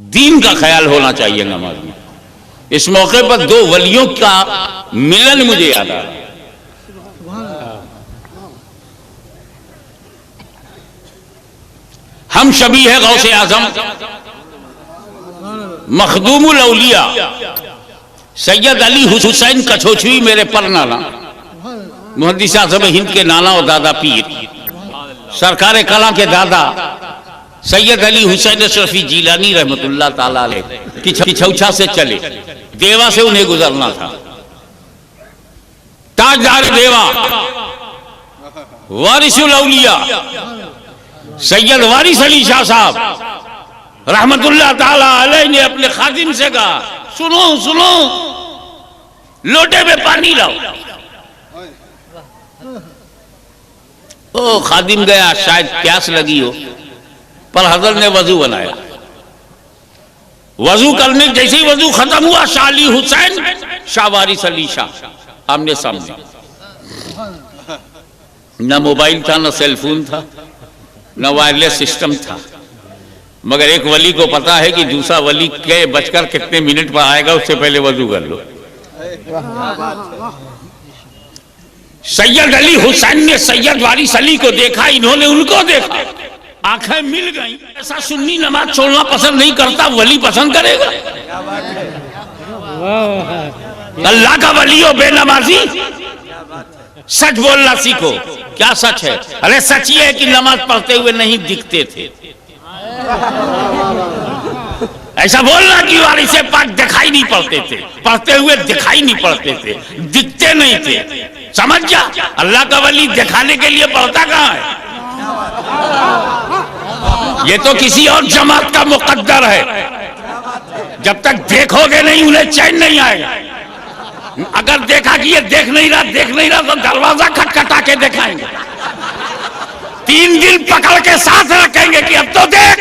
दीन का ख्याल होना चाहिए नमाज में। इस मौके पर दो वलियों का मिलन मुझे याद आ रहा है। हम शबी है गौसे आजम मखदूमुल औलिया सैयद अली हुसैन कछोछवी मेरे पर नाना मुहद्दिस आज़म हिंद के नाना और दादा पीर सरकार कला के दादा सैयद अली हुसैन अशरफी जीलानी रहमतुल्लाह ताला अलैह की छौछा से चले। देवा से उन्हें गुजरना था। ताजदार देवा वारिसुल औलिया सैयद वारिस अली शाह साहब रहमतुल्लाह ताला अलैह ने अपने खादिम से कहा, सुनो सुनो, लोटे में पानी लाओ। ओ खादिम गया, शायद प्यास लगी हो, पर हजरत ने वजू बनाया। वजू करने जैसे ही वजू खत्म हुआ, शाह अली हुसैन शाह वारिस अली शाह आमने सामने। न मोबाइल था, न सेलफोन था, न वायरलेस सिस्टम था, मगर एक वली को पता है कि दूसरा वली के बचकर कितने मिनट पर आएगा, उससे पहले वजू कर लो। सैयद अली हुसैन ने सैयद वारिस अली को देखा, इन्होंने उनको देखा, आंखें मिल गई। ऐसा सुन्नी नमाज छोड़ना पसंद नहीं करता, वली पसंद करेगा? अल्लाह का वली हो बेनमाजी, सच बोलना सीखो। क्या सच है? अरे सच ये है कि नमाज पढ़ते हुए नहीं दिखते थे। ऐसा बोलना कि वारिस पाक दिखाई नहीं पड़ते थे, पढ़ते हुए दिखाई नहीं पड़ते थे, दिखते नहीं थे। समझ जा, अल्लाह का वली दिखाने के लिए पढ़ता कहां है? ये तो किसी और जमात का मुकद्दर है। जब तक देखोगे नहीं उन्हें चैन नहीं आएगा। अगर देखा कि ये देख नहीं रहा तो दरवाजा खटखटा के दिखाएंगे, 3 दिन पकड़ के साथ रखेंगे कि अब तो देख।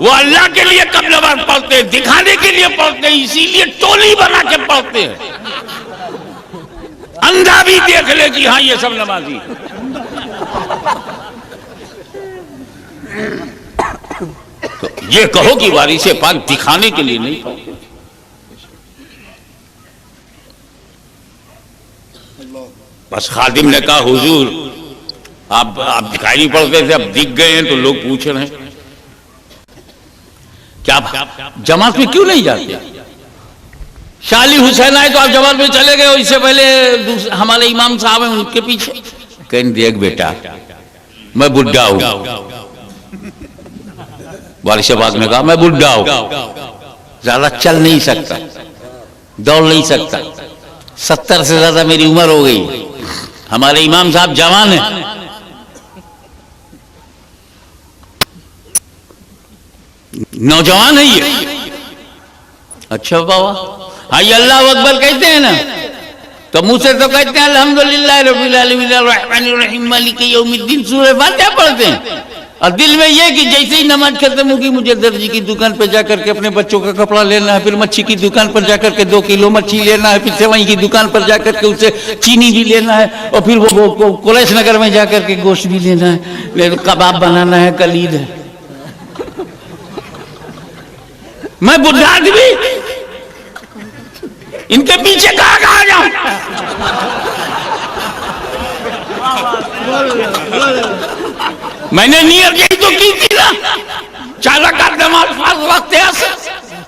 वो अल्लाह के लिए कब नमाज पढ़ते हैं? दिखाने के लिए पढ़ते हैं, इसीलिए टोली बना के पढ़ते हैं। अंधा भी देख ले कि हाँ ये सब नमाजी। तो ये कहो कि वारिस पाक दिखाने के लिए नहीं पढ़ते। बस खादिम ने कहा, हुजूर आप दिखाई नहीं पड़ते थे, अब दिख गए हैं तो लोग पूछ रहे हैं क्या जमात में क्यों नहीं जाते? शाह अली हुसैन आए तो आप जमात में चले गए, इससे पहले हमारे इमाम साहब हैं उनके पीछे। कहीं देख बेटा, मैं बुढ़ा हूं। वारिस पाक ने कहा, मैं बुढ़ा हूं, ज्यादा चल नहीं सकता, दौड़ नहीं सकता, 70 से ज्यादा मेरी उम्र हो गई। हमारे इमाम साहब जवान हैं। नौजवान है ये। अच्छा बाबा, हाँ ये अल्लाह अकबर कहते हैं ना, तो मुंह से तो कहते हैं अल्हम्दुलिल्लाह रब्बिल आलमीन अर्रहमानिर रहीम मालिकी यौमिद्दीन सूरह फातिहा पढ़ते हैं, और दिल में ये कि जैसे ही नमाज खत्म होगी मुझे दर्जी की दुकान पर जाकर के अपने बच्चों का कपड़ा लेना है, फिर मच्छी की दुकान पर जाकर के 2 किलो मच्छी लेना है, फिर सेवई की दुकान पर जाकर के उससे चीनी भी लेना है, और फिर वो कुलैश नगर में जाकर के गोश्त भी लेना है, कबाब बनाना है, कलीद है। मैं बुढ़ा आदमी, इनके पीछे कहां जाऊं? मैंने नियत यही तो की थी ना, 4 रकात नमाज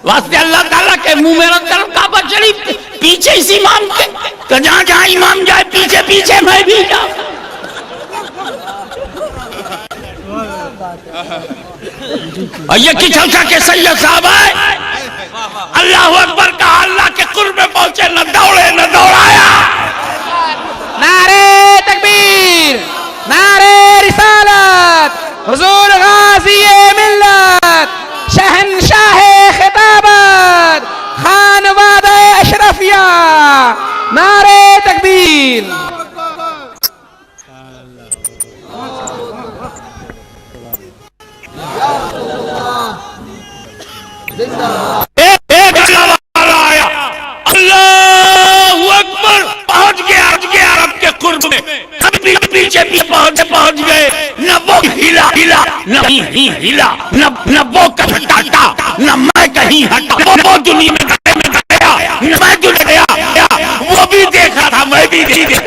वास्ते अल्लाह ताला के मुंह मेरा तरफ काबा शरीफ, पीछे इस इमाम के, तो जहां जहां इमाम जाए पीछे पीछे मैं भी जाऊं। और ये किचौसा के सैयद साहब है, अल्लाह अकबर का अल्लाह के कुर्ब में पहुंचे, न दौड़े न दौड़ाया। नारे तकबीर, नारे रिसालत, हुजूर गाज़ी मिल्लत, शहंशाह खिताबत, खानवादा अशरफिया, नारे तकबीर। पहुंच गए, न वो न ही हिला, न वो कभी टाटा, न मैं कहीं हटा। वो दुनिया में गया, न मैं दुनिया गया, वो भी देखा था, मैं भी देखा।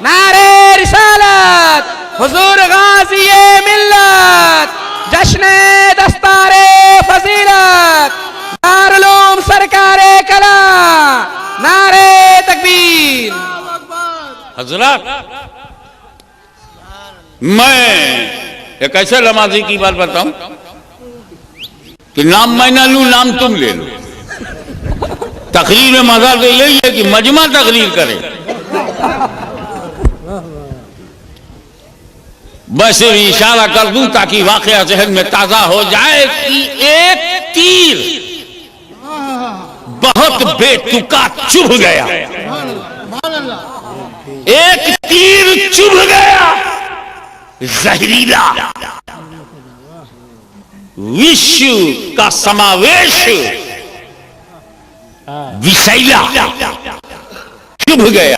नारे रिसालत, हुजूर गाज़ी मिल्लत, जश्न दस्तारे फजीलत, दारुल उलूम सरकारे कला, नारे तकबीर। हजरत, मैं एक ऐसे नमाजी की बात बताऊं कि नाम मैं ना लूं, नाम तुम ले लो। तकरीर में मजा तो यही है कि मजमा तकरीर करे। बस इशारा कर दूं ताकि वाकया जहन में ताजा हो जाए कि एक तीर बहुत बेतुका चुभ गया, एक तीर चुभ गया जहरीला, विश्व का समावेश विषैला चुभ गया।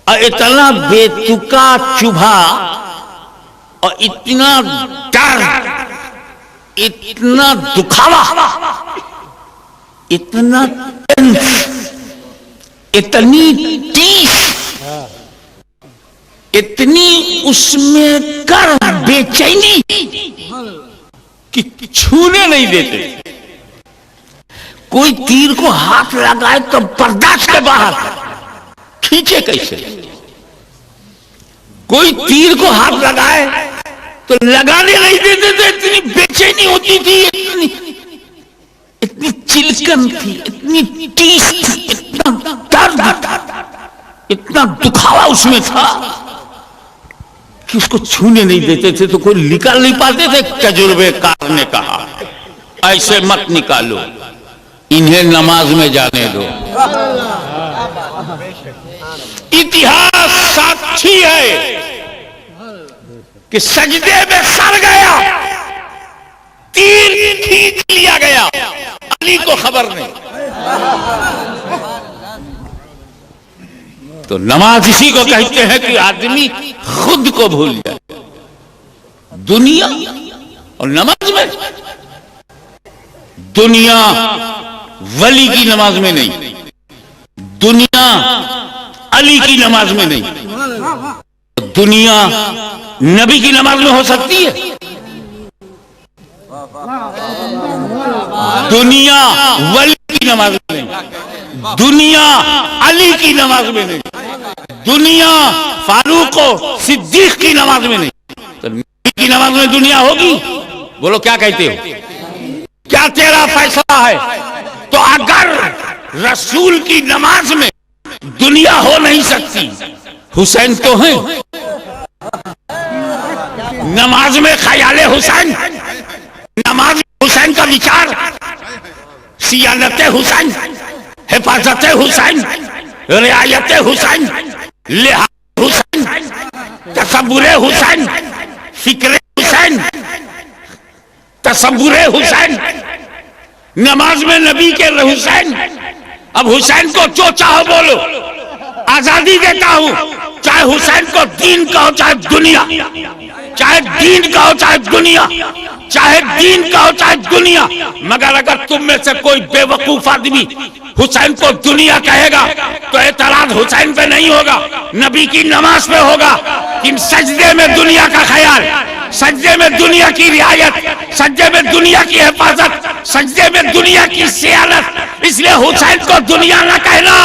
और इतना बेतुका चुभा और इतना डर, इतना दुखावा, इतना टेंस, इतनी टीस, इतनी उसमें कर बेचैनी कि छूने नहीं देते। कोई तीर को हाथ लगाए तो बर्दाश्त के बाहर, खींचे कैसे? कोई तीर को हाथ लगाए तो लगाने नहीं देते थे, इतनी बेचैनी होती थी, इतनी चिलकन थी, इतनी टीस थी, इतना दर्द, इतना दुखावा उसमें था कि उसको छूने नहीं देते थे। तो कोई निकाल नहीं पाते थे। तजुर्बेकार ने कहा ऐसे मत निकालो, इन्हें नमाज में जाने दो। इतिहास साक्षी है कि सजदे में सर गया, तीर खींच लिया गया, अली को खबर नहीं। तो नमाज इसी को कहते हैं कि आदमी खुद को भूल जाए। दुनिया और नमाज में, दुनिया वली की नमाज में नहीं, दुनिया अली की नमाज में नहीं, दुनिया नबी की नमाज में हो सकती है। दुनिया वली की नमाज में नहीं, दुनिया अली की नमाज में नहीं, दुनिया फारूक सिद्दीक की नमाज में नहीं। तो नबी की नमाज में दुनिया होगी? बोलो क्या कहते हो? क्या तेरा फैसला है? तो अगर रसूल की नमाज में दुनिया हो नहीं सकती, हुसैन तो है। नमाज में ख्याले हुसैन, नमाज में हुसैन का विचार, सियानत हुसैन, हिफाजत हुसैन, रियायत हुसैन, लिहाज हुसैन, तसव्वुर हुसैन, फिक्र हुसैन, तसव्वुर हुसैन, नमाज में नबी के हुसैन। अब हुसैन को जो चाहो बोलो, आजादी देता हूं, चाहे हुसैन को दीन कहो चाहे दुनिया, चाहे दीन कहो चाहे दुनिया, चाहे दीन कहो चाहे दुनिया। मगर अगर तुम में से कोई बेवकूफ आदमी हुसैन को दुनिया कहेगा तो एतराज हुसैन पे नहीं होगा, नबी की नमाज पे होगा। कि सजदे में दुनिया का ख्याल, सजदे में दुनिया की रियायत, सजदे में दुनिया की हिफाजत, सजदे में दुनिया की सियानत, इसलिए हुसैन को दुनिया ना कहना,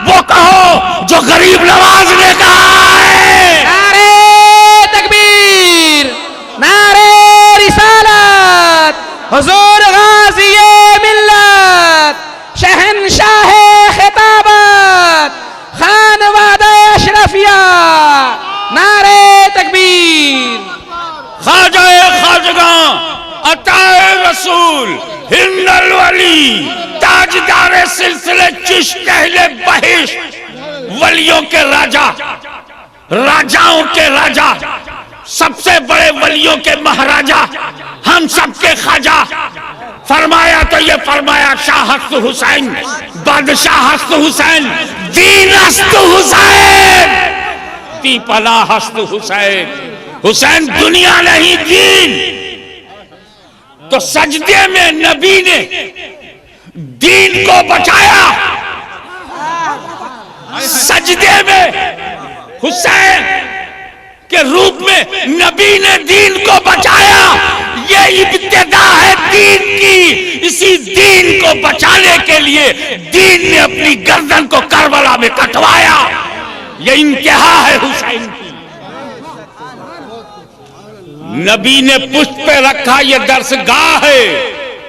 वो कहो जो गरीब नवाज ने कहा है। नारे तकबीर, नारे रिसालत, हुजूर गाज़ी मिल्लत, शहंशाह खिताबत, खानवादा अशरफिया, नारे तकबीर। खाजाए खाजगां, अताए रसूल, हिंदल वली, ताजदार सिलसिले चिश्त अहले बहिश्त, वलियों के राजा, राजाओं के राजा, सबसे बड़े वलियों के महाराजा, हम सबके खाजा। फरमाया तो ये फरमाया शाहस्त हुसैन, बादशाहस्त हुसैन, दीनस्त हुसैन, हस्ती पना हस्त हुसैन, हुसैन दुनिया नहीं दीन। तो सजदे में नबी ने दीन को बचाया, सजदे में हुसैन के रूप में नबी ने दीन को बचाया। ये इब्तिदा है दीन की। इसी दीन को बचाने के लिए दीन ने अपनी गर्दन को करबला में कटवाया। ये इंतहा है हुसैन की। नबी ने पुष्प पे रखा, ये दर्सगाह है।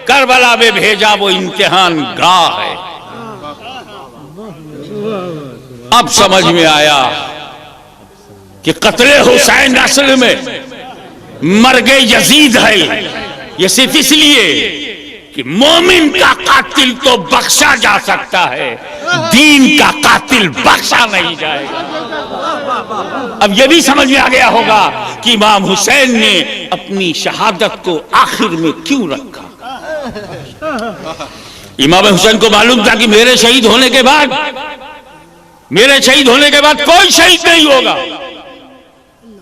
करबला में भेजा, वो इम्तिहान गाह है। अब समझ में आया कि कत्ले हुसैन असल में मर्गे यजीद है। ये सिर्फ इसलिए कि मोमिन का कातिल तो बख्शा जा सकता है, दीन का कातिल बख्शा नहीं जाएगा। अब यह भी समझ में आ गया होगा कि इमाम हुसैन ने अपनी शहादत को आखिर में क्यों रखा। इमाम हुसैन को मालूम था कि मेरे शहीद होने के बाद कोई शहीद नहीं होगा।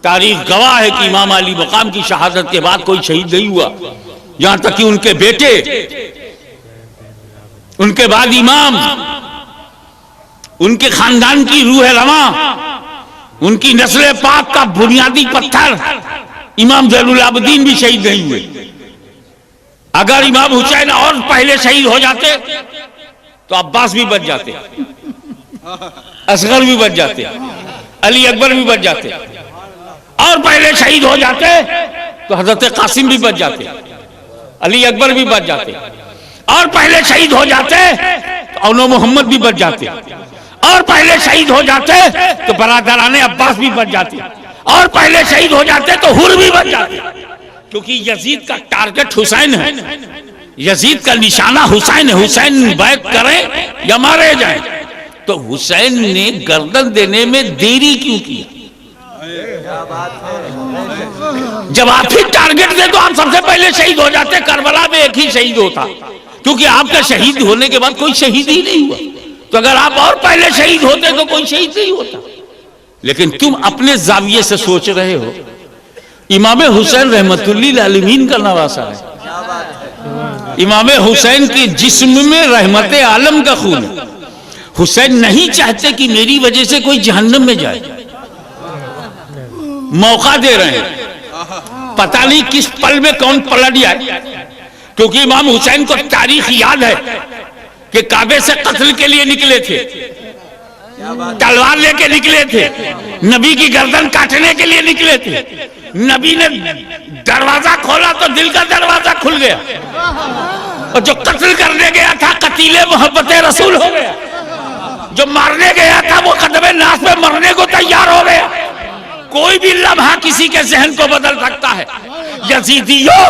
तारीख गवाह है कि इमाम अली मकाम की शहादत के बाद कोई शहीद नहीं हुआ। यहां तक कि उनके बेटे, उनके बाद इमाम, उनके खानदान की रूह रवा, उनकी नस्ल पाक का बुनियादी पत्थर इमाम ज़ैनुल आबिदीन भी शहीद नहीं हुए। अगर इमाम हुसैन और पहले शहीद हो जाते तो अब्बास भी बच जाते, असगर भी बच जाते, अली अकबर भी बच जाते। और पहले शहीद हो जाते तो हजरत कासिम भी बच जाते, अली अकबर भी बच जाते। और पहले शहीद हो जाते तो औनो मोहम्मद भी बच जाते। और पहले शहीद हो जाते तो बरादराने अब्बास भी बच जाते। और पहले शहीद हो जाते तो हुर भी बच जाते। क्योंकि यजीद का टारगेट हुसैन है, यजीद का निशाना हुसैन है। हुसैन बैत करें या मारे जाएं। तो हुसैन ने गर्दन देने में देरी क्यों किया? जब आप ही टारगेट दे तो आप सबसे पहले शहीद हो जाते। करबला में एक ही शहीद होता, क्योंकि आपका शहीद होने के बाद कोई शहीद ही नहीं हुआ। तो अगर आप और पहले शहीद होते तो कोई शहीद नहीं होता। लेकिन तुम अपने जाविये से सोच रहे हो। इमाम हुसैन रहमतुल्लिल आलमीन का नवासा है। इमाम हुसैन के जिस्म में रहमत आलम का खून है। हुसैन नहीं चाहते कि मेरी वजह से कोई जहन्नम में जाए। मौका दे रहे हैं, पता नहीं किस पल में कौन पलट जाए। क्योंकि इमाम हुसैन को तारीख याद है कि काबे से कत्ल के लिए निकले थे, तलवार लेके निकले थे, नबी की गर्दन काटने के लिए निकले थे। नबी ने दरवाजा खोला तो दिल का दरवाजा खुल गया, और जो कत्ल करने गया था कतीले मोहब्बत रसूल हो गया। जो मारने गया था वो कदमे नास पे मरने को तैयार हो गया। कोई भी लम्हा किसी के जहन को बदल सकता है। यजीदियों,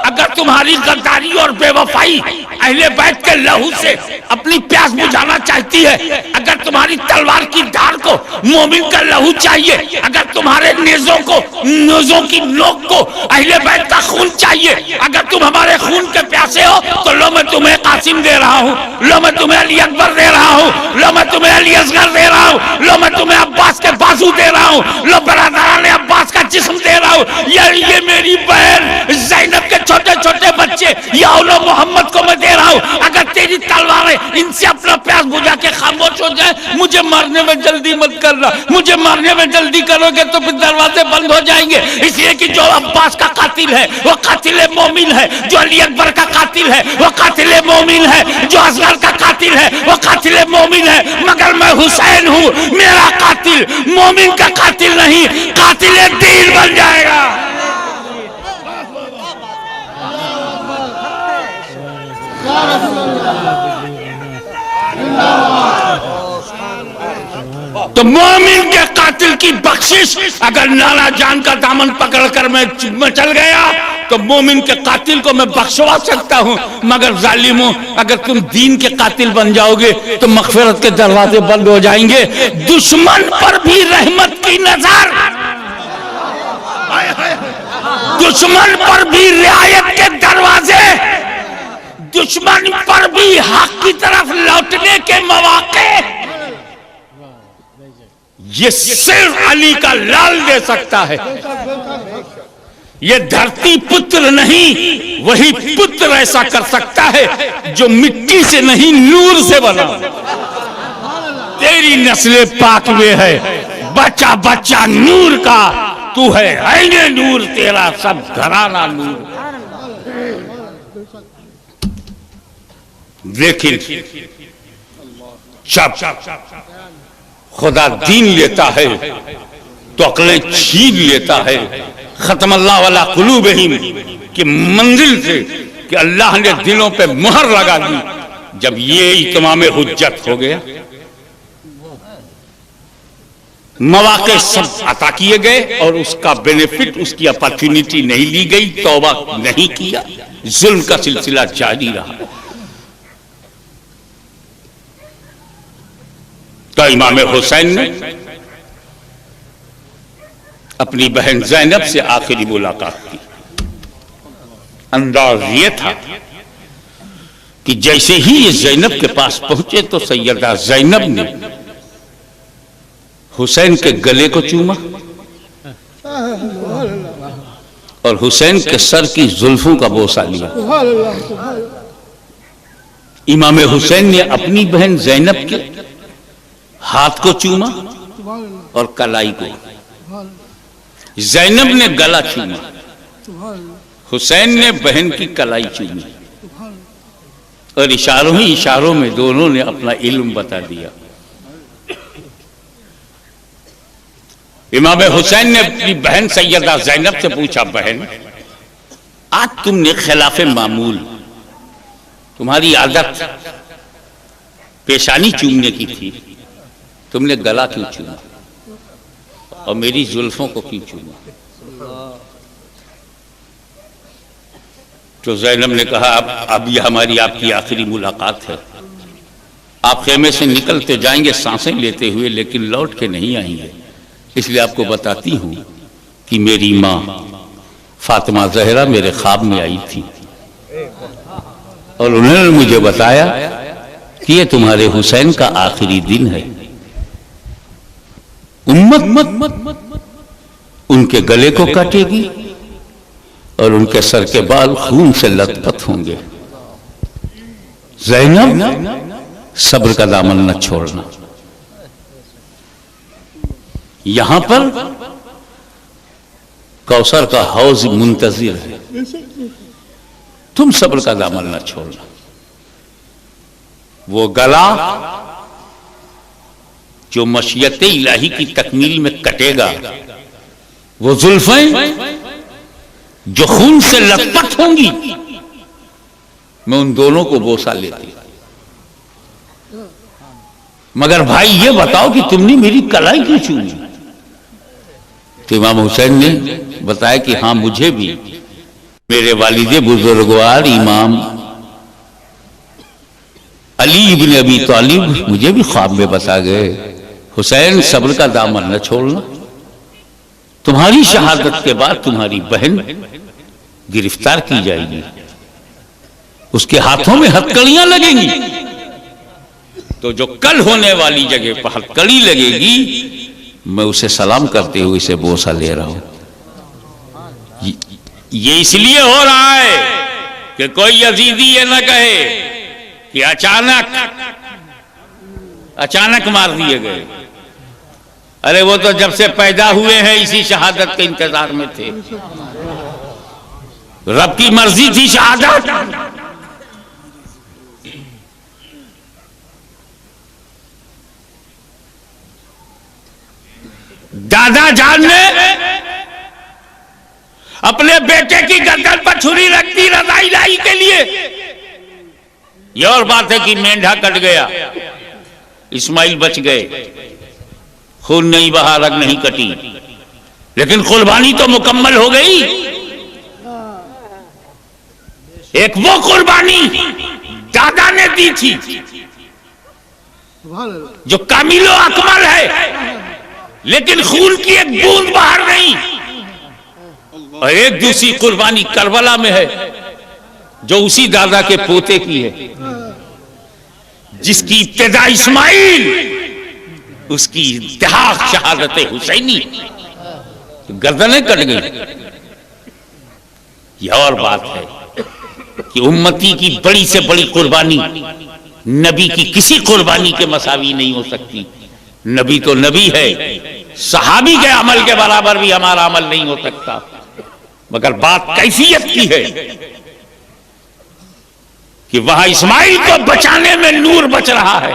अगर तुम्हारी गद्दारी और बेवफाई अहले बैत के लहू से अपनी प्यास बुझाना चाहती है, अगर तुम्हारी तलवार की धार को मोमिन का लहू चाहिए, अगर तुम्हारे नेज़ों की नोक को अहले बैत का खून चाहिए, अगर तुम हमारे खून के प्यासे हो तो लो मैं तुम्हें कासिम दे रहा हूँ, लो मैं तुम्हें अली अकबर दे रहा हूँ, लो मैं तुम्हें अली असगर दे रहा हूँ, लो मैं तुम्हें अब्बास के बाजू दे रहा हूँ, लो बरादराने अब्बास का जिस्म दे रहा हूँ। ये मेरी बहन ज़ैनब के छोटे छोटे बच्चे या औलो मोहम्मद को मैं दे रहा हूँ। अगर तेरी तलवारें इनसे अपना प्यास बुझा के खामोश हो जाए, मुझे मारने में जल्दी मत करना। मुझे मारने में जल्दी करोगे तो फिर दरवाजे बंद हो जाएंगे। इसलिए कि जो अब्बास का कातिल है वो कातिल मोमिन है, जो अली अकबर का कातिल है वो कातिल मोमिन है, जो असगर का कातिल है वो कातिल मोमिन है। मगर मैं हुसैन हूँ, मेरा कातिल मोमिन का कातिल नहीं, कातिल दीन बन जाएगा। तो मोमिन के कातिल की बख्शिश अगर नाना जान का दामन पकड़कर मैं चल गया तो मोमिन के कातिल को मैं बख्शवा सकता हूं। मगर जालिमों, अगर तुम दीन के कातिल बन जाओगे तो मगफिरत के दरवाजे बंद हो जाएंगे। दुश्मन पर भी रहमत की नजर, दुश्मन पर भी रियायत के दरवाजे, दुश्मन पर भी हक की तरफ लौटने के मौके। ये सिर्फ अली का लाल दे सकता है। ये धरती पुत्र नहीं, वही पुत्र ऐसा कर सकता है जो मिट्टी से नहीं नूर से बना। तेरी नस्ल पाक में है, बच्चा बच्चा नूर का, तू है ऐने नूर, तेरा सब घराना नूर। लेकिन जब खुदा दीन लेता है तो अक्लें छीन लेता है। खत्म अल्लाह वाला कुलूबहिम की मंजिल से कि अल्लाह ने दिलों पे मुहर लगा दी। जब ये इत्माम हुज्जत हो गया, मौके सब अता किए गए और उसका बेनिफिट, उसकी अपॉर्चुनिटी नहीं ली गई, तौबा नहीं किया, जुल्म का सिलसिला जारी रहा। तो इमाम हुसैन ने अपनी बहन ज़ैनब से आखिरी मुलाकात की। अंदाज ये था कि जैसे ही ये ज़ैनब के पास पहुंचे तो सैयदा ज़ैनब ने हुसैन के गले को चूमा और हुसैन के सर की जुल्फों का बोसा लिया। इमाम हुसैन ने अपनी बहन ज़ैनब के हाथ को चूमा और कलाई को। ज़ैनब ने गला चूमा, हुसैन ने बहन की कलाई चूमी और इशारों ही इशारों में दोनों ने अपना इल्म बता दिया। इमाम हुसैन ने अपनी बहन सैयदा ज़ैनब से पूछा, बहन आज तुमने खिलाफे मामूल, तुम्हारी आदत पेशानी चूमने की थी, तुमने गला क्यों चूमा और मेरी जुल्फों को क्यों चूमा? तो ज़ैनब ने कहा, अब यह हमारी आपकी आखिरी मुलाकात है। आप खेमे से निकलते जाएंगे सांसें लेते हुए, लेकिन लौट के नहीं आएंगे। इसलिए आपको बताती हूं कि मेरी माँ फातिमा ज़हरा मेरे ख्वाब में आई थी और उन्होंने मुझे बताया कि ये तुम्हारे हुसैन का आखिरी दिन है। उम्मत उनके गले को काटेगी और उनके सर के बाल खून से लथपथ होंगे। ज़ैनब, सब्र का दामन न छोड़ना। यहां पर कौसर का हौज मुंतजिर है, तुम सब्र का दामन न छोड़ना। वो गला जो मशीयत इलाही की तकमील में कटेगा, वो जुल्फें जो खून से लथपथ होंगी, मैं उन दोनों को बोसा लेती। मगर भाई ये बताओ कि तुमने मेरी कलाई क्यों चूमी? तो इमाम हुसैन ने बताया कि हाँ, मुझे भी मेरे वालिदे बुजुर्गवार इमाम अली इब्न अबी तालिब मुझे भी ख्वाब में बता गए, हुसैन सब्र का दामन न छोड़ना, तुम्हारी शहादत के बाद तुम्हारी बहन गिरफ्तार की जाएगी, उसके हाथों में हथकड़ियां लगेंगी, तो जो कल होने वाली जगह पर हथकड़ी लगेगी, मैं उसे सलाम करते हुए इसे बोसा ले रहा हूं। ये इसलिए हो रहा है कि कोई यजीदी ये न कहे कि अचानक मार दिए गए। अरे वो तो जब से पैदा हुए हैं इसी शहादत के इंतजार में थे। रब की मर्जी थी शहादत। दादा जान ने अपने बेटे की गर्दन पर छुरी रख दी रजाई लाई के लिए। यह और बात है कि मेंढा कट गया, इस्माइल बच गए, खून नहीं बहा, रग नहीं कटी, लेकिन कुर्बानी तो मुकम्मल हो गई। एक वो कुर्बानी दादा ने दी थी जो कामिलो अकमल है, लेकिन खून की एक बूंद बाहर नहीं। और एक दूसरी कुर्बानी करबला में है जो उसी दादा के पोते की है, जिसकी इब्तिदा इस्माइल उसकी इंतहा शहादत हुसैनी, गर्दनें कट गई। यह और बात है कि उम्मती की बड़ी से बड़ी कुर्बानी नबी की किसी कुर्बानी के मसावी नहीं हो सकती। नबी तो नबी है, सहाबी के अमल के बराबर भी हमारा अमल नहीं हो सकता। मगर बात कैफियत की है कि वहां इस्माइल को बचाने में नूर बच रहा है।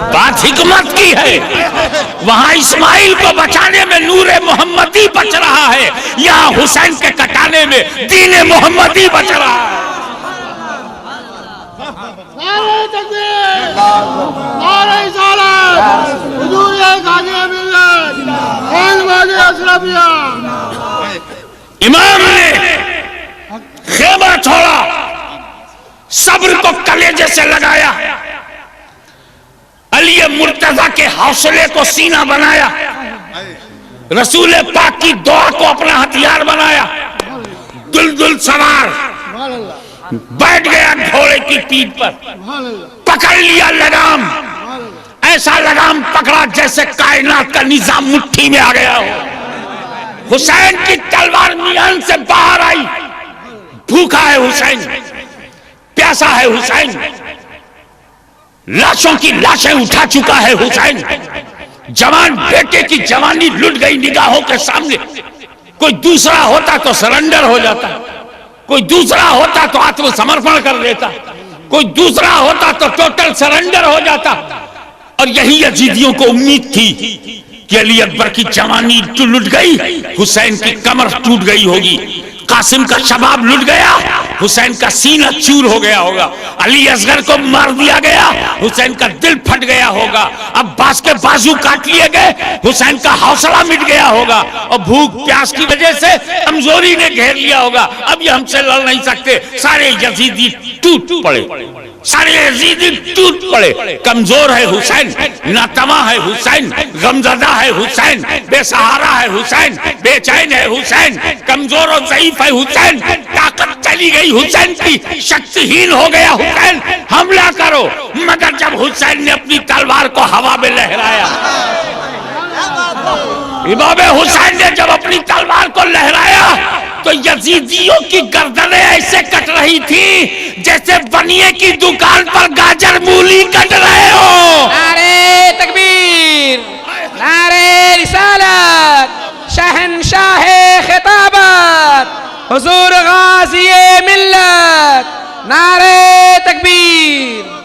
बात हिकमत की है, वहां इस्माइल को बचाने में नूर मोहम्मदी बच रहा है, यहां हुसैन के कटाने में दीन मोहम्मदी बच रहा है। इमाम ने खेमा छोड़ा, सब्र को कलेजे से लगाया, अली मुर्तजा के हौसले को सीना बनाया, रसूल पाक की दुआ को अपना हथियार बनाया। दुलदुल सवार बैठ गया घोड़े की पीठ पर, पकड़ लिया लगाम, ऐसा लगाम पकड़ा जैसे कायनात का निजाम मुट्ठी में आ गया हो। हुसैन की तलवार मियान से बाहर आई। भूखा है हुसैन, प्यासा है हुसैन, लाशों की लाशें उठा चुका है हुसैन। जवान बेटे की जवानी लुट गई निगाहों के सामने। कोई दूसरा होता तो सरेंडर हो जाता, कोई दूसरा होता तो आत्मसमर्पण कर देता, कोई दूसरा होता तो टोटल सरेंडर हो जाता। और यही यजीदियों को उम्मीद थी कि अली अकबर की जवानी तो लुट गई, हुसैन की कमर टूट गई होगी, कासिम का शबाब लुट गया, हुसैन का सीना चूर हो गया होगा, अली असगर को मार दिया गया, हुसैन का दिल फट गया होगा, अब्बास के बाजू काट लिए गए, हुसैन का हौसला मिट गया होगा, और भूख प्यास की वजह से कमजोरी ने घेर लिया होगा। अब ये हमसे लड़ नहीं सकते। सारे यजीदी टूट पड़े, सारे यजीदी टूट पड़े। कमजोर है हुसैन, नातवा है हुसैन, गमजदा है हुसैन, बेसहारा है हुसैन, बेचैन है हुसैन, कमजोर और ज़ईफ है हुसैन, ताकत चली गई हुसैन की, शक्तिहीन हो गया हुसैन, हमला करो। मगर जब हुसैन ने अपनी तलवार को हवा में लहराया, इमाम हुसैन ने जब अपनी तलवार को लहराया तो यजीदियों की गर्दनें ऐसे कट रही थी जैसे बनिए की दुकान पर गाजर मूली कट रहे हो। नारे तकबीर, नारे रिसालत, शहंशाहे खिताबत, हुजूर गाज़िए मिल्लत, नारे तकबीर।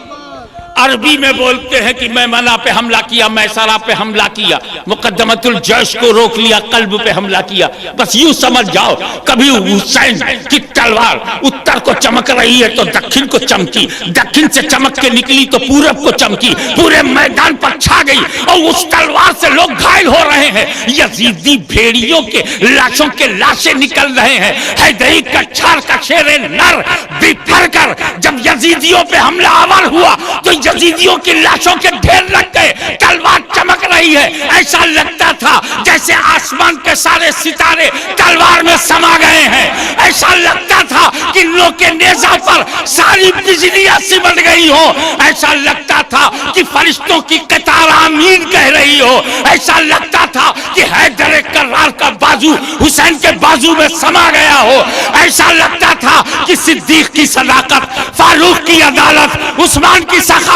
अरबी में बोलते हैं कि मैमना पे हमला किया, मैसरा पे हमला किया, मुकद्दमतुल जैश को रोक लिया, कल्ब पे हमला किया। बस यूं समझ जाओ, कभी हुसैन की तलवार उत्तर को चमक रही है तो दक्षिण को चमकी, दक्षिण से चमक के निकली तो पूरब को चमकी, पूरे मैदान पर छा गई और उस तलवार से लोग घायल हो रहे हैं। यजीदी भेड़ियों के लाशों के लाशें निकल रहे हैं। हैदरी कच्छार का शेर नर बिफर कर जब यजीदियों पे हमला आवर हुआ तो यजीदियों की लाशों के ढेर लग गए, तलवार चमक रही है। ऐसा लगता था जैसे आसमान के सारे सितारे तलवार में समा गए हैं। ऐसा लगता था कि लो के नेज़ा पर सारी बिजलियां सिमट गई हो। ऐसा लगता था कि फरिश्तों की कतार आमीन कह रही हो। ऐसा लगता था कि हैदर कर्रार का बाजू हुसैन के बाजू में समा गया हो। ऐसा लगता था कि सिद्दीक की सदाकत, फारूक की अदालत, उस्मान की सखावत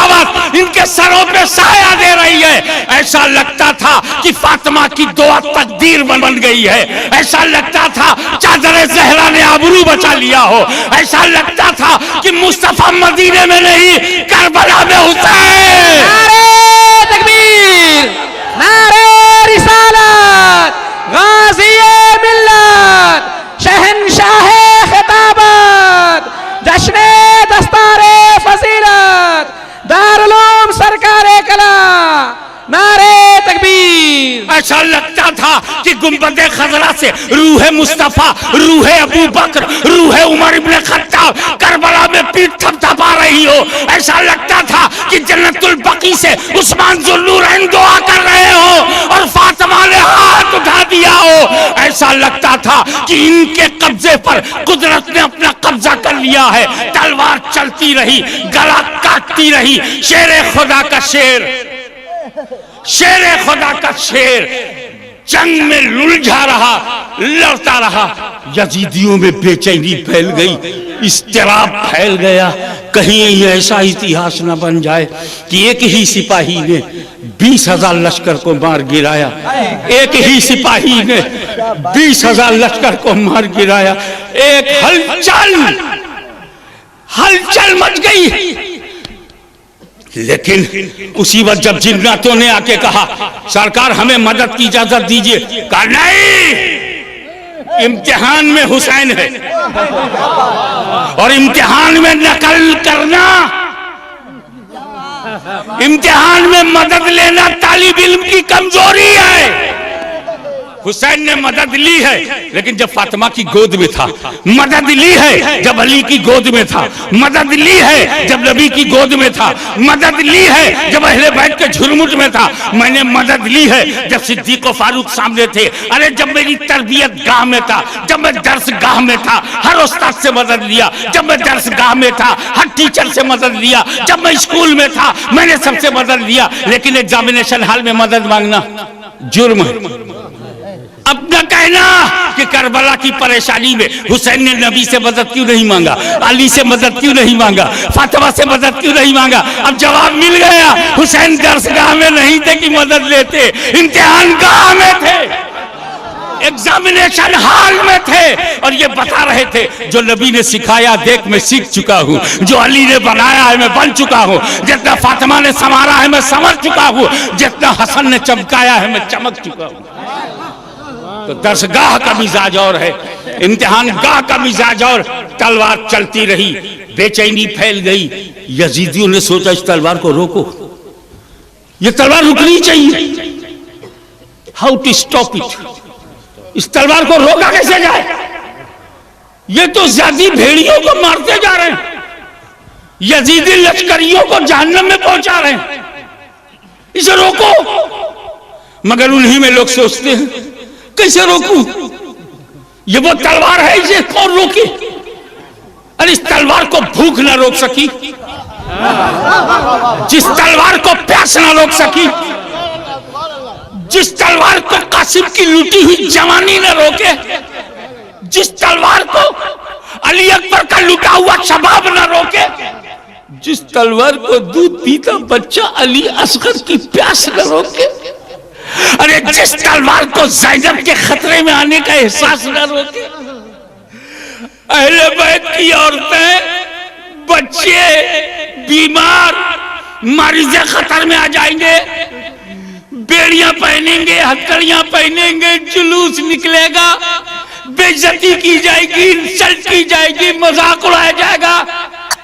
इनके सरों पे साया दे रही है। ऐसा लगता था कि फातिमा की दुआ तकदीर बन गई है। ऐसा लगता था चादर ज़हरा ने आबरू बचा लिया हो। ऐसा लगता था कि मुस्तफा मदीने में नहीं करबला में हुसैन। नारे तकबीर, नारे रिसालत, गाज़िए मिल्लत, शहंशाहे खिताबत, जश्ने दस्तारे फजीलत, दारुल सरकारे कला, नारे तकबीर। ऐसा लगता था कि गुंबदे खजरा से रूह मुस्तफा, रूह अबू बकर, रूह उमर इब्ने खत्ताब करबला में पीठ थपथपा रही हो। ऐसा लगता था कि जन्नतुल बकी से उस्मान जुल्लूरैन दुआ कर रहे हो और फातिमा फातिमा ने हाथ उठा दिया हो, ऐसा लगता था कि इनके कब्जे पर कुदरत ने अपना कब्जा कर लिया है। तलवार चलती रही, गला काटती रही। शेर खुदा का शेर, शेर खुदा का शेर जंग में लुलझा रहा, लड़ता रहा। यजीदियों में बेचैनी फैल गई, इस्तिराब फैल गया। कहीं ये ऐसा इतिहास न बन जाए कि एक ही सिपाही ने 20,000 लश्कर को मार गिराया, एक ही सिपाही ने 20,000 लश्कर को मार गिराया। एक हलचल मच गई। लेकिन उसी वक्त जब जिन्नातों ने आके कहा सरकार हमें मदद की इजाजत दीजिए, कहा नहीं, इम्तिहान में हुसैन है और इम्तिहान में नकल करना, इम्तिहान में मदद लेना तालिब इल्म की कमजोरी है। हुसैन ने मदद ली है लेकिन जब फातिमा की गोद में था, मदद ली है जब अली की गोद में था, मदद ली है जब नबी की गोद में था, मदद ली है जब अहले बैत के झुरमुट में था, मैंने मदद ली है जब सिद्दीक और फारूक सामने थे। अरे जब मेरी तरबियत गाह में था, जब मैं दर्स गाह में था, हर उस्ताद से मदद लिया। जब मैं दर्स गाह में था, हर टीचर से मदद लिया। जब मैं स्कूल में था, मैंने सबसे मदद लिया। लेकिन एग्जामिनेशन हॉल में मदद मांगना जुर्म है। अपना कहना कि करबला की परेशानी में हुसैन ने नबी से मदद क्यों नहीं मांगा, अली से मदद क्यों नहीं मांगा, फातिमा से मदद क्यों नहीं मांगा? अब जवाब मिल गया, हुसैन दर्सगाह में नहीं थे कि मदद लेते, इम्तिहान गाह में थे, एग्जामिनेशन हॉल में थे। और ये बता रहे थे जो नबी ने सिखाया देख मैं सीख चुका हूँ, जो अली ने बनाया है मैं बन चुका हूँ, जितना फातिमा ने संवारा है मैं संवर चुका हूँ, जितना हसन ने चमकाया है मैं चमक चुका हूँ। तो दर्सगाह का मिजाज और है, इम्तिहान गाह का मिजाज और। तलवार चलती रही, बेचैनी फैल गई। यजीदियों ने सोचा इस तलवार को रोको, ये तलवार रुकनी चाहिए। हाउ टू स्टॉप इट, इस तलवार को रोका कैसे जाए? ये तो ज़ादी भेड़ियों को मारते जा रहे हैं, यजीदी लश्करियों को जहन्नम में पहुंचा रहे हैं, इसे रोको। मगर उन्हीं में लोग सोचते हैं कैसे रोकूं, ये वो तलवार है इसे कौन रोके? अरे इस तलवार को भूख ना रोक सकी, जिस तलवार को प्यास ना रोक सकी, जिस तलवार को कासिम की लूटी हुई जवानी ना रोके, जिस तलवार को अली अकबर का लुटा हुआ शबाब ना रोके, जिस तलवार को दूध पीता बच्चा अली असगर की प्यास ना रोके, अरे जिस तलवार को ज़ैनब के खतरे में आने का एहसास न रोके। अहले बैत की औरतें, बच्चे, बीमार, मरीज खतर में आ जाएंगे, बेड़ियां पहनेंगे, हथकड़ियां पहनेंगे, जुलूस निकलेगा, बेइज्जती की जाएगी, इंसल्ट की जाएगी, मजाक उड़ाया जाएगा।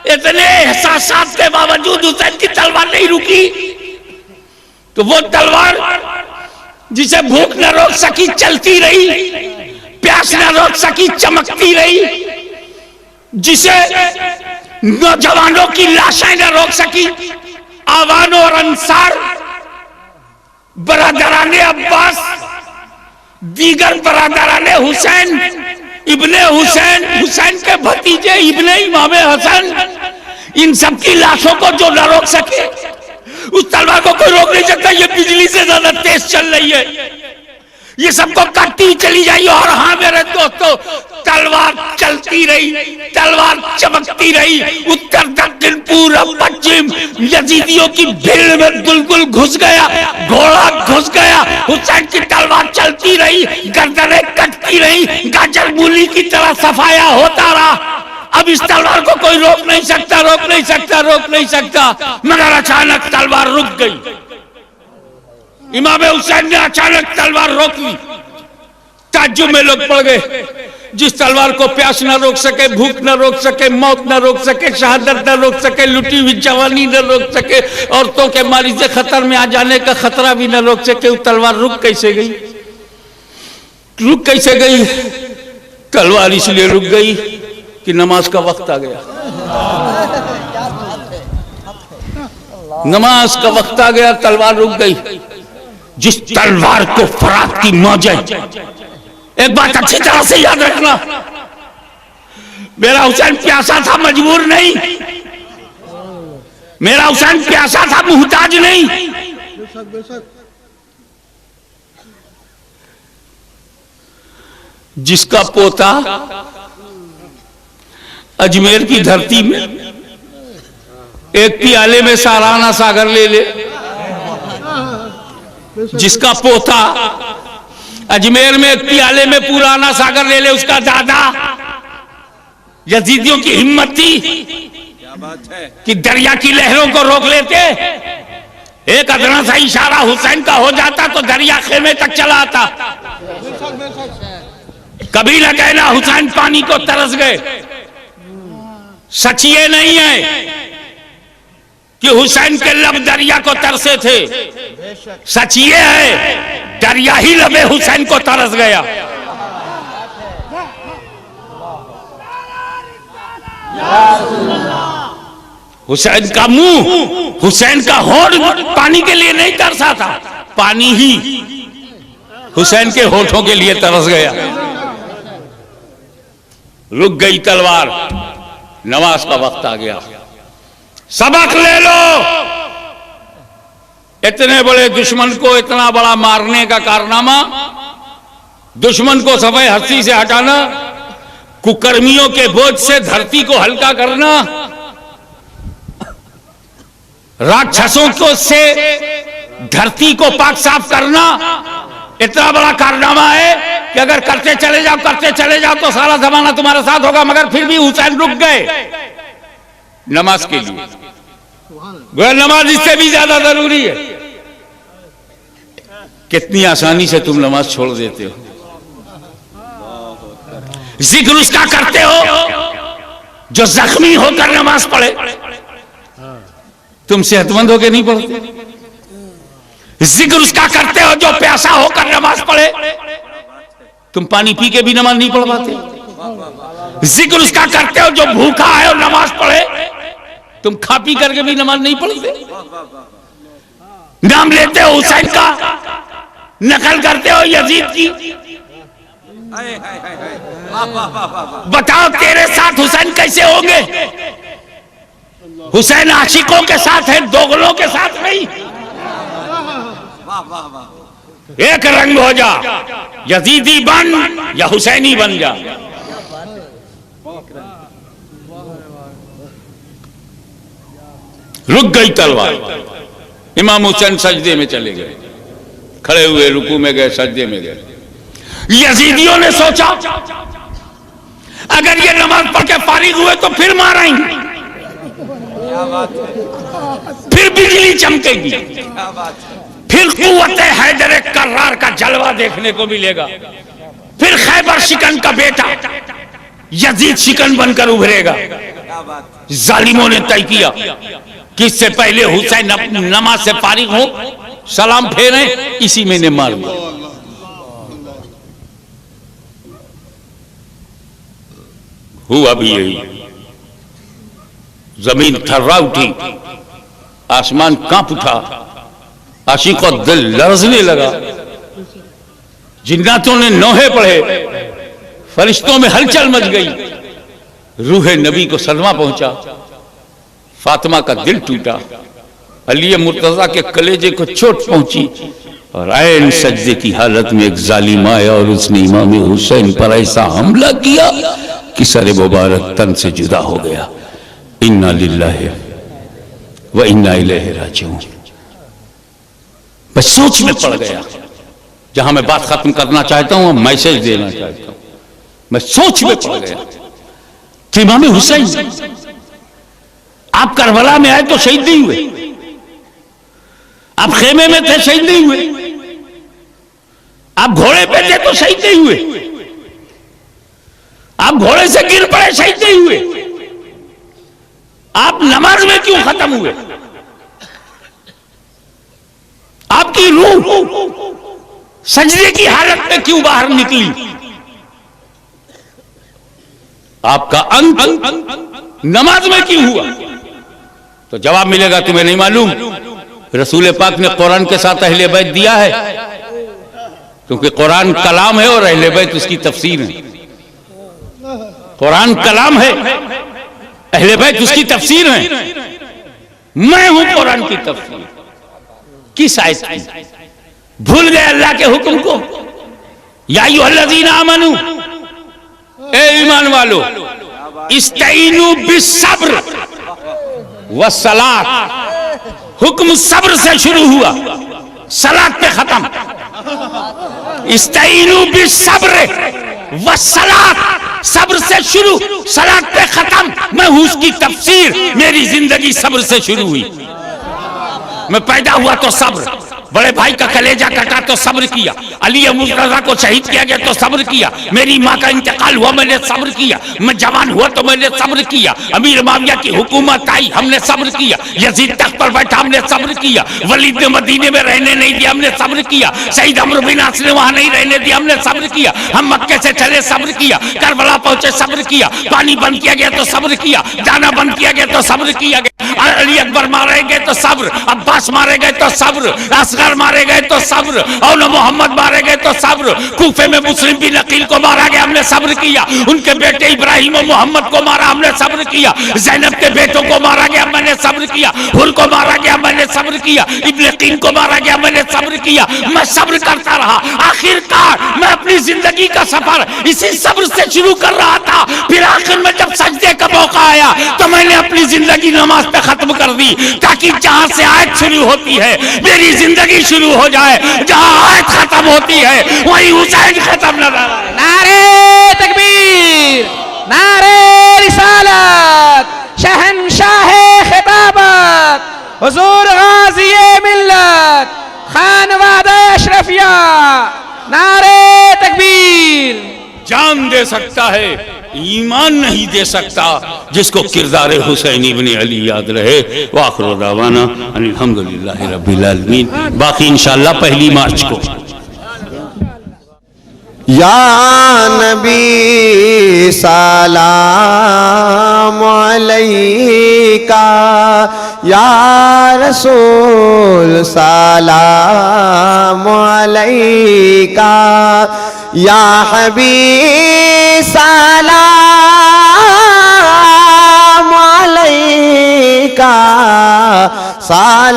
इतने एहसासात के बावजूद हुसैन की तलवार नहीं रुकी। तो वो तलवार जिसे भूख न रोक सकी चलती रही, प्यास न रोक सकी चमकती रही, जिसे नौजवानों की लाशें न रोक सकी, आवान और अंसार, बरादराने अब्बास, दीगर बरादराने हुसैन, इब्ने हुसैन, हुसैन के भतीजे इब्ने इमाम हसन, इन सब की लाशों को जो न रोक सके, उस तलवार को कोई रोक नहीं सकता। ये बिजली से ज्यादा तेज चल रही है, ये सबको काटती चली जाएगी। और हाँ मेरे दोस्तों, तलवार चलती रही, तलवार चमकती रही। उत्तर दक्षिण पूर्व पश्चिम यजीदियों की भीड़ में बुलबुल घुस गया, घोड़ा घुस गया। हुसैन की तलवार चलती रही, गर्दनें कटती रही, गाजर मूली की तरह सफाया होता रहा। अब इस तलवार को कोई रोक नहीं सकता, रोक नहीं सकता, रोक नहीं सकता। मगर अचानक तलवार रुक गई। इमाम हुसैन ने अचानक तलवार रोक ली। ताज्जुब में लोग पड़ गए। जिस तलवार को प्यास न रोक सके, भूख न रोक सके, मौत न रोक सके, शहादत न रोक सके, लुटी हुई जवानी न रोक सके, औरतों के मरीज़ खतर में आ जाने का खतरा भी न रोक सके, वो तलवार रुक कैसे गई? रुक कैसे गई? तलवार इसलिए रुक गई कि नमाज का वक्त आ गया। नमाज का वक्त आ गया, तलवार रुक गई। जिस तलवार को फरात की मौज है। एक बात अच्छी तरह से याद रखना, मेरा हुसैन प्यासा था, मजबूर नहीं। मेरा हुसैन प्यासा था, मुहताज नहीं। जिसका पोता अजमेर की धरती में एक प्याले में सालाना सागर ले ले, जिसका पोता अजमेर में एक प्याले में पुराना सागर ले ले, उसका दादा यजीदियों की हिम्मत थी कि दरिया की लहरों को रोक लेते। एक अदना सा इशारा हुसैन का हो जाता तो दरिया खेमे तक चला आता। कभी न कहना हुसैन पानी को तरस गए। सच ये नहीं है कि हुसैन के लब दरिया को तरसे थे, सच ये है दरिया ही लबे हुसैन को तरस गया। हुसैन का मुंह, हुसैन का होठ पानी के लिए नहीं तरसा था, पानी ही हुसैन के होठों के लिए तरस गया। रुक गई तलवार, नमाज का वक्त आ गया। सबक ले लो। इतने बड़े दुश्मन को इतना बड़ा मारने का कारनामा, दुश्मन को सफे हस्ती से हटाना, कुकर्मियों के बोझ से धरती को हल्का करना, राक्षसों को से धरती को पाक साफ करना, इतना बड़ा कारनामा है कि अगर करते चले जाओ तो सारा जमाना तुम्हारे साथ होगा। मगर फिर भी हुसैन रुक गए नमाज के लिए। नमाज इससे भी ज्यादा जरूरी है। कितनी आसानी से तुम नमाज छोड़ देते हो। जिक्र उसका करते हो जो जख्मी होकर नमाज पढ़े। तुम सेहतमंद होकर नहीं पढ़ते। जिक्र उसका करते हो जो प्यासा होकर नमाज पढ़े। तुम पानी पी के भी नमाज नहीं पढ़ पाते। जिक्र उसका करते हो जो भूखा है और नमाज पढ़े। तुम खा पी करके भी नमाज नहीं पढ़ते। नाम लेते हो हुसैन का, नकल करते हो यजीद की। बताओ तेरे साथ हुसैन कैसे होंगे? हुसैन आशिकों के साथ है, दोगलों के साथ नहीं। एक रंग हो जा, यजीदी बन या हुसैनी बन जा। रुक गई तलवार। इमाम हुसैन सजदे में चले गए, खड़े हुए रुकू में गए, सजदे में गए। यजीदियों ने सोचा अगर ये नमाज पढ़ के फारिग हुए तो फिर मारेंगे, फिर बिजली चमकेगी, फिर कुव्वत हैदर कर्रार का जलवा देखने को मिलेगा, फिर खैबर शिकन का बेटा यजीद शिकन बनकर उभरेगा। जालिमों ने तय किया कि इससे पहले हुसैन नमाज से फारिग हो, सलाम फेरे, इसी में ने मार दिया। हुआ भी यही। जमीन थर्रा उठी, आसमान कांप उठा, आशिकों का दिल लरजने लगा। जिन्नातों ने नौहे पढ़े, फरिश्तों में हलचल मच गई, रूह नबी को सदमा पहुंचा, फातिमा का दिल टूटा, अली मुर्तजा के कलेजे को चोट पहुंची और ऐन सजदे की हालत में एक जालिम आया और उसने इमाम हुसैन पर ऐसा हमला किया कि सर मुबारक तन से जुदा हो गया। इन्ना लिल्लाहि व इन्ना इलैहि राजिऊन। मैं सोच में पड़ गया। जहां मैं बात खत्म करना चाहता हूं, मैसेज देना चाहता हूं। मैं सोच में पड़ गया कि इमाम हुसैन आप करबला में आए तो शहीद नहीं हुए, आप खेमे में थे शहीद नहीं हुए, आप घोड़े पे थे तो शहीद नहीं हुए, आप घोड़े से गिर पड़े शहीद नहीं हुए, आप नमाज में क्यों खत्म हुए? आपकी रूह सजदे की हालत में क्यों बाहर निकली? आपका अंत नमाज में क्यों हुआ? तो जवाब मिलेगा तुम्हें नहीं मालूम। रसूल पाक ने कुरान के साथ अहले बैत दिया है, क्योंकि कुरान कलाम है और अहले बैत उसकी तफसीर है। कुरान कलाम है, अहले बैत उसकी तफसीर है। मैं हूं कुरान की तफसीर। किस आयत की? भूल गए अल्लाह के हुक्म को? या अय्युहल्लज़ीना आमनू, ए ईमान वालो, इस्तईनु बिस्सब्र वस्सलात। हुक्म सब्र से शुरू हुआ, सलात पे खत्म। इस्तईनु बिस्सब्र वस्सलात, सब्र से शुरू, सलात पे खत्म। मैं हूं उसकी तफसीर। मेरी जिंदगी सब्र से शुरू हुई। मैं पैदा हुआ तो सब्र, बड़े भाई का कलेजा कटा तो सब्र किया, अली मुर्तजा को शहीद किया गया तो सब्र किया, मेरी माँ का इंतकाल हुआ मैंने सब्र किया, मैं जवान हुआ तो मैंने सब्र किया, अमीर माविया की हुकूमत आई हमने सब्र किया, यजीद तख्त पर बैठा हमने सब्र किया, वलीद ने मदीने में रहने नहीं दिया हमने सब्र किया, शहीद अमर बिन आस ने वहां नहीं रहने दिया हमने सब्र किया, हम मक्के से चले सब्र किया, करबला पहुंचे सब्र किया, पानी बंद किया गया तो सब्र किया, दाना बंद किया गया तो सब्र किया गया, अली अकबर मारे गए तो सब्र, अब्बास मारे गए तो सब्र, असगर मारे गए तो सब्र, और मोहम्मद मारे गए तो सब्र, कूफे में मुस्लिम बिन अकील को मारा गया हमने सब्र किया, उनके बेटे इब्राहिम और मोहम्मद को मारा हमने सब्र किया, ज़ैनब के बेटों को मारा गया मैंने सब्र किया, हुर को मारा गया मैंने सब्र किया, इब्न कीन को मारा गया मैंने सब्र किया। मैं सब्र करता रहा। आखिरकार मैं अपनी जिंदगी का सफर इसी सब्र से शुरू कर रहा था। फिर आखिर में जब सजदे का मौका आया तो मैंने अपनी जिंदगी नमाज पे खत्म कर दी, ताकि जहां से आयत शुरू होती है मेरी जिंदगी शुरू हो जाए, जहां आयत खत्म होती है वहीं हुसैन खत्म नजर आए। नारे तकबीर, नारे रिसालत, शहंशाहे खिताबत, हुजूर गाज़िए मिल्लत, खानवादा अशरफिया। नारे तकबीर। जान दे सकता है, ईमान नहीं दे सकता जिसको किरदार हुसैन इब्न अली याद रहे। वाखिर दावाना अल्हम्दुलिल्लाहि रब्बिल आलमीन। बाकी इंशाअल्लाह 1 मार्च को। या नबी सलाम अलैका, या रसूल सलाम अलैका, या हबीब सलाम अलैका, सलावतुल्लाह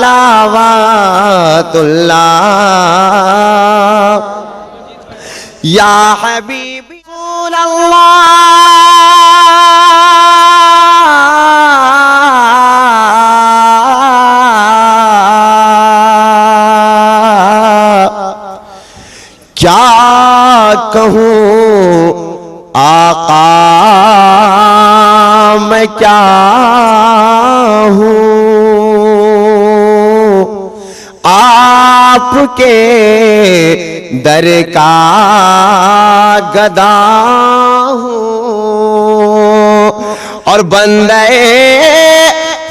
या हबीबी क्या कहूँ आका मैं क्या हूँ, आपके दर का गदा हूँ और बंदे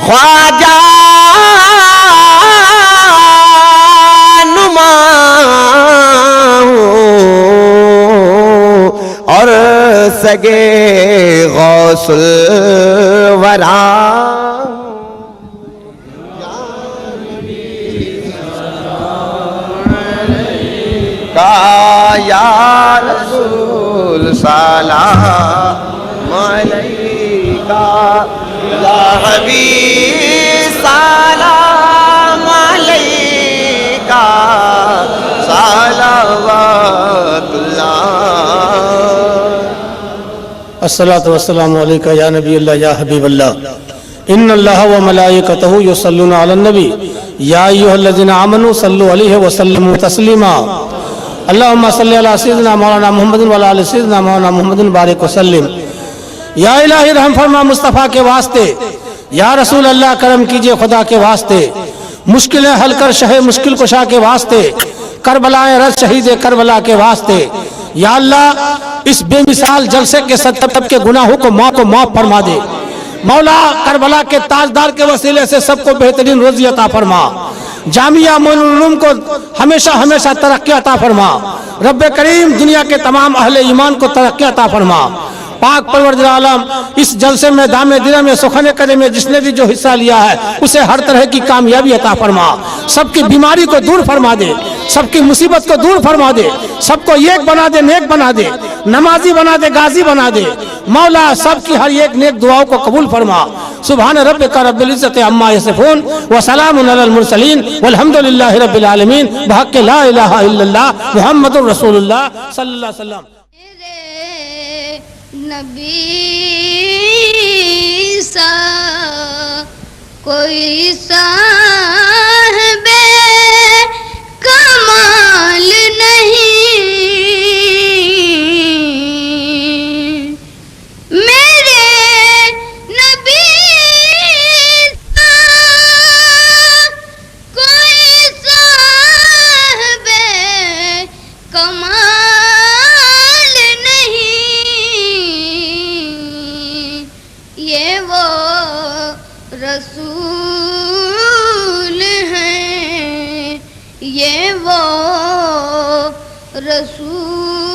ख्वाजा नुमा हूँ और सगे गौसुल वरा। या रसूल सलाम अलैका, या हबीब सलाम अलैका, सलावतुल्लाह। अस्सलातु वस्सलामु अलैका या नबी अल्लाह या हबीब अल्लाह। इन्नल्लाह व मलाइकतहु युसल्लूना अलन नबी या अय्युहल्लज़ीना आमनू सल्लु अलैहि व सल्लिमू तस्लीमा। अल्लाहुम्मा सल्लि अला सय्यिदिना मौलाना मुहम्मदिन व अला आलि सय्यिदिना मौलाना मुहम्मदिन बारिक वसल्लिम। या इलाही रहम फरमा मुस्तफ़ा के वास्ते, या रसूल अल्लाह करम कीजिए खुदा के वास्ते, मुश्किलें हल कर शहे मुश्किल कुशा के वास्ते, करबलाएं रज शहीद करबला के वास्ते। या अल्लाह इस बेमिसाल जलसे के सब के गुनाहों को माफ फरमा दे। मौला करबला के ताजदार के वसीले से सबको बेहतरीन रोज़ी अता फरमा। जामिया मोइनुल को हमेशा हमेशा तरक्की अता फरमा। रब्बे करीम दुनिया के तमाम अहले ईमान को तरक्की अता फरमा। पाक परवरदिगार आलम इस जलसे में दामे दिल में सुखने करे में जिसने भी जो हिस्सा लिया है उसे हर तरह की कामयाबी अता फरमा, सबकी बीमारी को दूर फरमा दे, सबकी मुसीबत को दूर फरमा दे, सबको एक बना दे, नेक बना दे, नमाजी बना दे, गाजी बना दे। मौला सबकी हर एक नेक दुआओं को कबूल फरमा। सुभान रब्बिका रब्बिल इज्जति अम्मा यसिफून व सलामुन अलल मुरसलीन वल्हम्दुलिल्लाहि रब्बिल आलमीन बहक़्क़ि ला इलाहा इल्लल्लाह मुहम्मदुर रसूलुल्लाह सल्लल्लाहु अलैहि वसल्लम। नबी सा कोई साहिबे कमाल नहीं, मेरे नबी सा कोई साहिबे कमाल ये वो रसूल हैं, ये वो रसूल